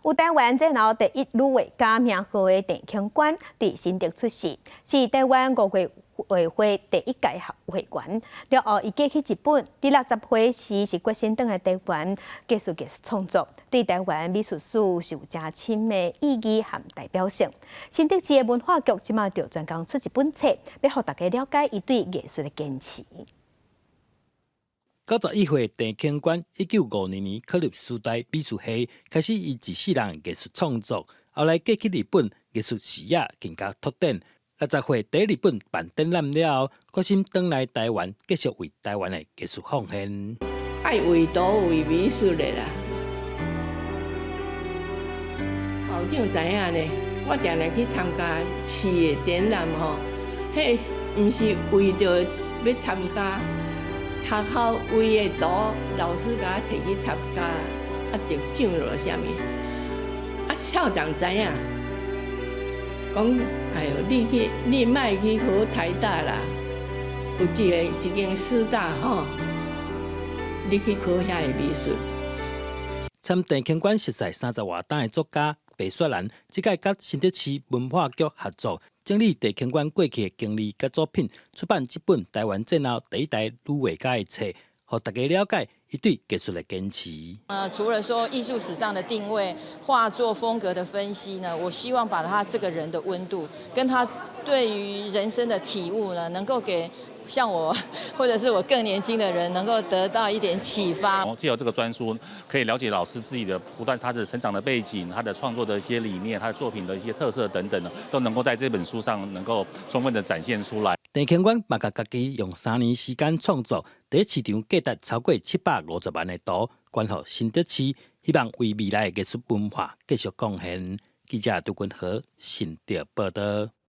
有台湾这脑第一女画家名号的陈庆官伫新竹出世，是台湾5月画会第一届会馆。了后，伊嫁去日本，伫60岁时是决心返来台湾继续创作，对台湾美术史受真深的意义和代表性。新竹市的文化局即马就专工出一本册，要互大家了解伊对艺术的坚持。91岁陈庆官，1952年考入师大美术系，开始伊一世人艺术创作。后来嫁去日本，艺术视野更加拓展。60岁在日本办展览了后，决心返来台湾，继续为台湾的艺术奉献。爱为图为美术的啦。校长知影呢，我常常去参加市的展览吼，迄毋是为着要参加。学校为的图，老师甲我摕去参加，得奖了啥物？校长知影，讲哎呦，你莫去考台大啦，有一间师大吼，你去考遐的美术。参陈庆官熟悉30外档的作家白雪兰，即届甲新竹市文化局合作，整理陈庆官过去的经历甲作品，出版这本台湾战后第一代女画家的册，互大家了解伊对艺术的坚持。除了说艺术史上的定位、画作风格的分析呢，我希望把他这个人的温度，跟他对于人生的体悟呢，能够给像我或者是我更年轻的人，能够得到一点启发。借由这个专书，可以了解老师自己的不断他的成长的背景、他的创作的一些理念、他的作品的一些特色等等呢，都能够在这本书上能够充分的展现出来。陈庆官嘛，甲家己用3年时间创作，第一市场价值超过750万的图，捐予新竹市，希望为未来的艺术文化继续贡献。记者杜君和新竹报道。